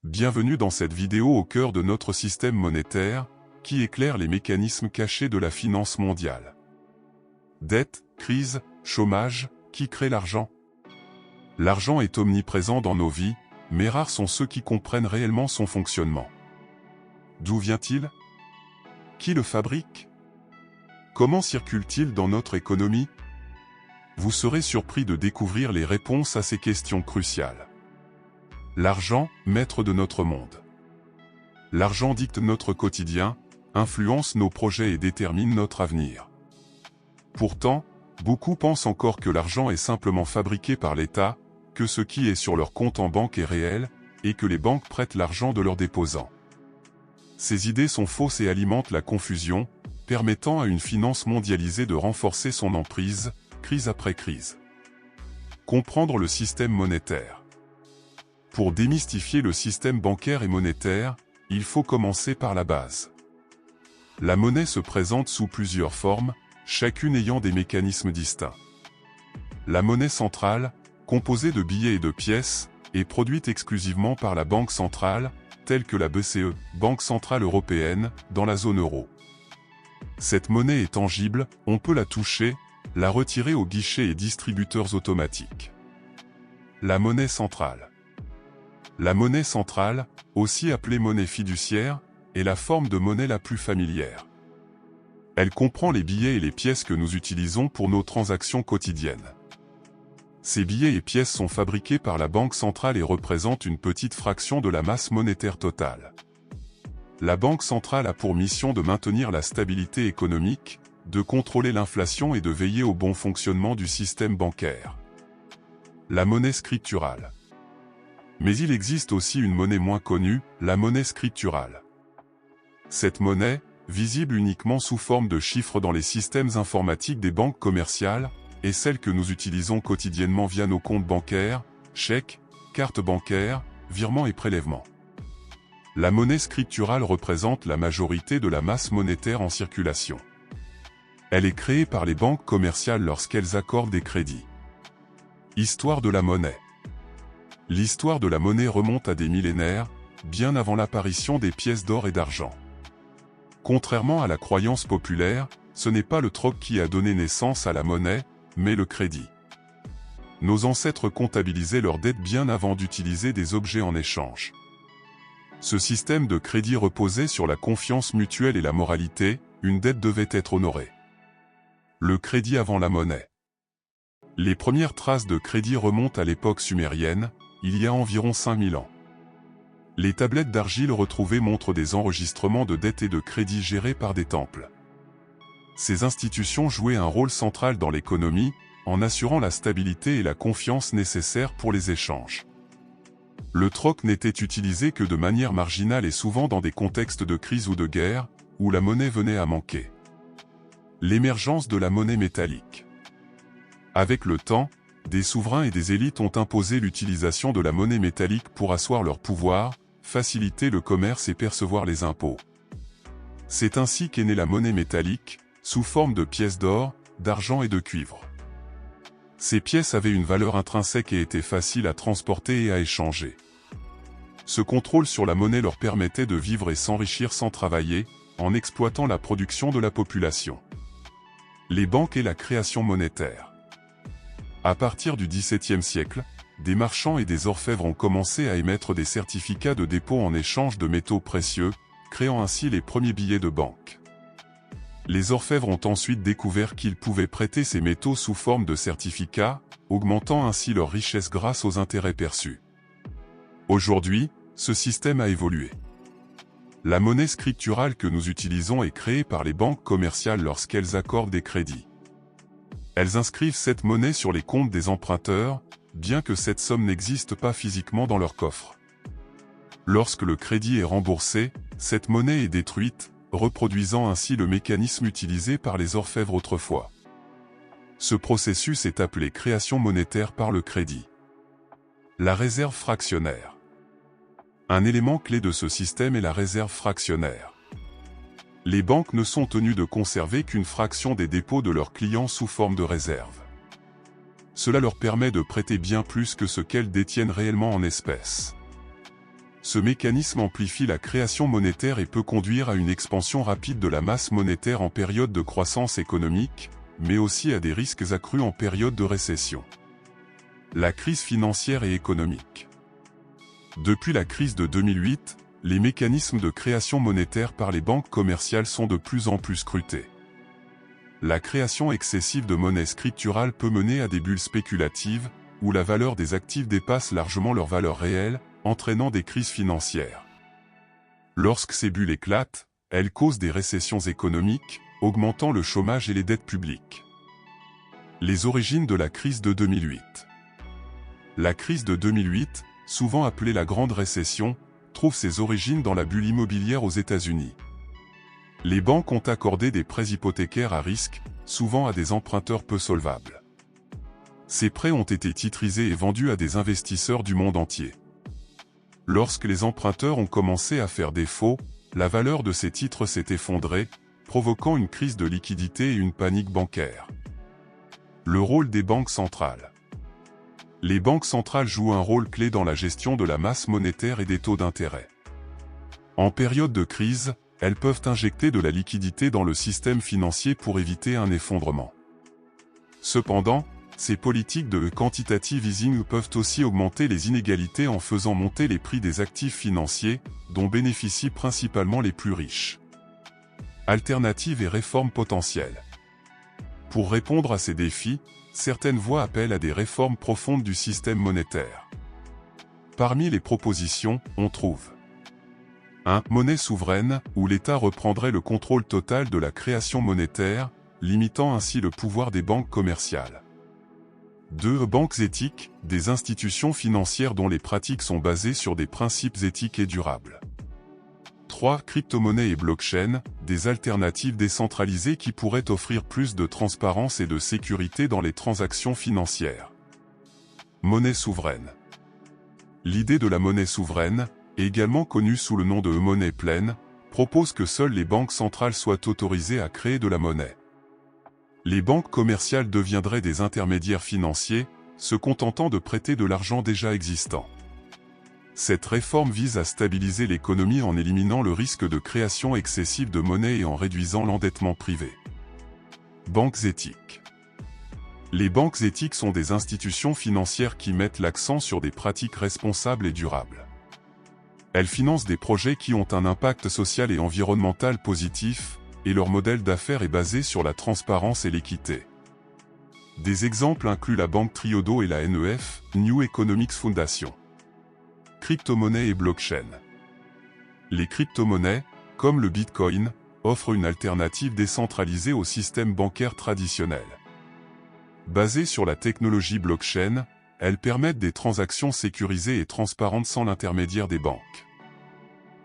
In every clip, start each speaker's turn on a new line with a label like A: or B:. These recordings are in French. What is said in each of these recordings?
A: Bienvenue dans cette vidéo au cœur de notre système monétaire, qui éclaire les mécanismes cachés de la finance mondiale. Dette, crise, chômage, qui crée l'argent? L'argent est omniprésent dans nos vies, mais rares sont ceux qui comprennent réellement son fonctionnement. D'où vient-il? Qui le fabrique? Comment circule-t-il dans notre économie? Vous serez surpris de découvrir les réponses à ces questions cruciales. L'argent, maître de notre monde. L'argent dicte notre quotidien, influence nos projets et détermine notre avenir. Pourtant, beaucoup pensent encore que l'argent est simplement fabriqué par l'État, que ce qui est sur leur compte en banque est réel, et que les banques prêtent l'argent de leurs déposants. Ces idées sont fausses et alimentent la confusion, permettant à une finance mondialisée de renforcer son emprise, crise après crise. Comprendre le système monétaire. Pour démystifier le système bancaire et monétaire, il faut commencer par la base. La monnaie se présente sous plusieurs formes, chacune ayant des mécanismes distincts. La monnaie centrale, composée de billets et de pièces, est produite exclusivement par la Banque centrale, telle que la BCE, Banque centrale européenne, dans la zone euro. Cette monnaie est tangible, on peut la toucher, la retirer aux guichets et distributeurs automatiques. La monnaie centrale. La monnaie centrale, aussi appelée monnaie fiduciaire, est la forme de monnaie la plus familière. Elle comprend les billets et les pièces que nous utilisons pour nos transactions quotidiennes. Ces billets et pièces sont fabriqués par la Banque centrale et représentent une petite fraction de la masse monétaire totale. La Banque centrale a pour mission de maintenir la stabilité économique, de contrôler l'inflation et de veiller au bon fonctionnement du système bancaire. La monnaie scripturale. Mais il existe aussi une monnaie moins connue, la monnaie scripturale. Cette monnaie, visible uniquement sous forme de chiffres dans les systèmes informatiques des banques commerciales, est celle que nous utilisons quotidiennement via nos comptes bancaires, chèques, cartes bancaires, virements et prélèvements. La monnaie scripturale représente la majorité de la masse monétaire en circulation. Elle est créée par les banques commerciales lorsqu'elles accordent des crédits. Histoire de la monnaie. L'histoire de la monnaie remonte à des millénaires, bien avant l'apparition des pièces d'or et d'argent. Contrairement à la croyance populaire, ce n'est pas le troc qui a donné naissance à la monnaie, mais le crédit. Nos ancêtres comptabilisaient leurs dettes bien avant d'utiliser des objets en échange. Ce système de crédit reposait sur la confiance mutuelle et la moralité, une dette devait être honorée. Le crédit avant la monnaie. Les premières traces de crédit remontent à l'époque sumérienne, il y a environ 5000 ans. Les tablettes d'argile retrouvées montrent des enregistrements de dettes et de crédits gérés par des temples. Ces institutions jouaient un rôle central dans l'économie, en assurant la stabilité et la confiance nécessaires pour les échanges. Le troc n'était utilisé que de manière marginale et souvent dans des contextes de crise ou de guerre, où la monnaie venait à manquer. L'émergence de la monnaie métallique. Avec le temps, des souverains et des élites ont imposé l'utilisation de la monnaie métallique pour asseoir leur pouvoir, faciliter le commerce et percevoir les impôts. C'est ainsi qu'est née la monnaie métallique, sous forme de pièces d'or, d'argent et de cuivre. Ces pièces avaient une valeur intrinsèque et étaient faciles à transporter et à échanger. Ce contrôle sur la monnaie leur permettait de vivre et s'enrichir sans travailler, en exploitant la production de la population. Les banques et la création monétaire. À partir du XVIIe siècle, des marchands et des orfèvres ont commencé à émettre des certificats de dépôt en échange de métaux précieux, créant ainsi les premiers billets de banque. Les orfèvres ont ensuite découvert qu'ils pouvaient prêter ces métaux sous forme de certificats, augmentant ainsi leur richesse grâce aux intérêts perçus. Aujourd'hui, ce système a évolué. La monnaie scripturale que nous utilisons est créée par les banques commerciales lorsqu'elles accordent des crédits. Elles inscrivent cette monnaie sur les comptes des emprunteurs, bien que cette somme n'existe pas physiquement dans leur coffre. Lorsque le crédit est remboursé, cette monnaie est détruite, reproduisant ainsi le mécanisme utilisé par les orfèvres autrefois. Ce processus est appelé création monétaire par le crédit. La réserve fractionnaire. Un élément clé de ce système est la réserve fractionnaire. Les banques ne sont tenues de conserver qu'une fraction des dépôts de leurs clients sous forme de réserve. Cela leur permet de prêter bien plus que ce qu'elles détiennent réellement en espèces. Ce mécanisme amplifie la création monétaire et peut conduire à une expansion rapide de la masse monétaire en période de croissance économique, mais aussi à des risques accrus en période de récession. La crise financière et économique. Depuis la crise de 2008, les mécanismes de création monétaire par les banques commerciales sont de plus en plus scrutés. La création excessive de monnaie scripturale peut mener à des bulles spéculatives, où la valeur des actifs dépasse largement leur valeur réelle, entraînant des crises financières. Lorsque ces bulles éclatent, elles causent des récessions économiques, augmentant le chômage et les dettes publiques. Les origines de la crise de 2008. La crise de 2008, souvent appelée la Grande Récession, trouve ses origines dans la bulle immobilière aux États-Unis. Les banques ont accordé des prêts hypothécaires à risque, souvent à des emprunteurs peu solvables. Ces prêts ont été titrisés et vendus à des investisseurs du monde entier. Lorsque les emprunteurs ont commencé à faire défaut, la valeur de ces titres s'est effondrée, provoquant une crise de liquidité et une panique bancaire. Le rôle des banques centrales. Les banques centrales jouent un rôle clé dans la gestion de la masse monétaire et des taux d'intérêt. En période de crise, elles peuvent injecter de la liquidité dans le système financier pour éviter un effondrement. Cependant, ces politiques de quantitative easing peuvent aussi augmenter les inégalités en faisant monter les prix des actifs financiers, dont bénéficient principalement les plus riches. Alternatives et réformes potentielles. Pour répondre à ces défis, certaines voies appellent à des réformes profondes du système monétaire. Parmi les propositions, on trouve 1. Monnaie souveraine, où l'État reprendrait le contrôle total de la création monétaire, limitant ainsi le pouvoir des banques commerciales. 2. Banques éthiques, des institutions financières dont les pratiques sont basées sur des principes éthiques et durables. 3. Crypto-monnaies et blockchain, des alternatives décentralisées qui pourraient offrir plus de transparence et de sécurité dans les transactions financières. Monnaie souveraine. L'idée de la monnaie souveraine, également connue sous le nom de monnaie pleine, propose que seules les banques centrales soient autorisées à créer de la monnaie. Les banques commerciales deviendraient des intermédiaires financiers, se contentant de prêter de l'argent déjà existant. Cette réforme vise à stabiliser l'économie en éliminant le risque de création excessive de monnaie et en réduisant l'endettement privé. Banques éthiques. Les banques éthiques sont des institutions financières qui mettent l'accent sur des pratiques responsables et durables. Elles financent des projets qui ont un impact social et environnemental positif, et leur modèle d'affaires est basé sur la transparence et l'équité. Des exemples incluent la Banque Triodo et la NEF, New Economics Foundation. Crypto-monnaies et blockchain. Les crypto-monnaies, comme le Bitcoin, offrent une alternative décentralisée au système bancaire traditionnel. Basées sur la technologie blockchain, elles permettent des transactions sécurisées et transparentes sans l'intermédiaire des banques.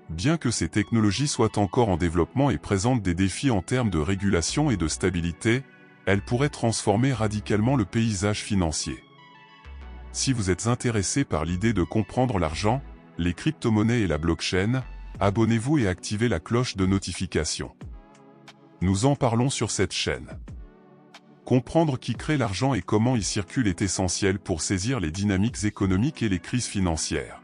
A: Bien que ces technologies soient encore en développement et présentent des défis en termes de régulation et de stabilité, elles pourraient transformer radicalement le paysage financier. Si vous êtes intéressé par l'idée de comprendre l'argent, les crypto-monnaies et la blockchain, abonnez-vous et activez la cloche de notification. Nous en parlons sur cette chaîne. Comprendre qui crée l'argent et comment il circule est essentiel pour saisir les dynamiques économiques et les crises financières.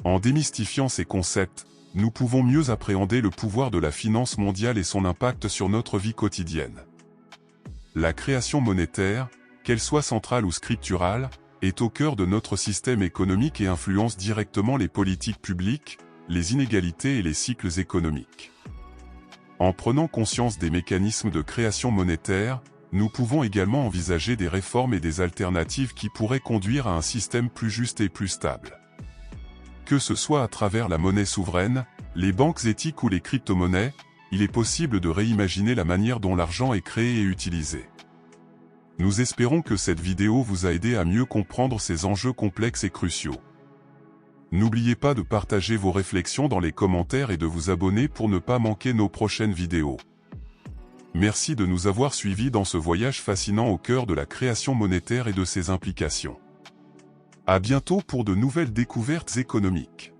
A: En démystifiant ces concepts, nous pouvons mieux appréhender le pouvoir de la finance mondiale et son impact sur notre vie quotidienne. La création monétaire, qu'elle soit centrale ou scripturale, est au cœur de notre système économique et influence directement les politiques publiques, les inégalités et les cycles économiques. En prenant conscience des mécanismes de création monétaire, nous pouvons également envisager des réformes et des alternatives qui pourraient conduire à un système plus juste et plus stable. Que ce soit à travers la monnaie souveraine, les banques éthiques ou les crypto-monnaies, il est possible de réimaginer la manière dont l'argent est créé et utilisé. Nous espérons que cette vidéo vous a aidé à mieux comprendre ces enjeux complexes et cruciaux. N'oubliez pas de partager vos réflexions dans les commentaires et de vous abonner pour ne pas manquer nos prochaines vidéos. Merci de nous avoir suivis dans ce voyage fascinant au cœur de la création monétaire et de ses implications. À bientôt pour de nouvelles découvertes économiques.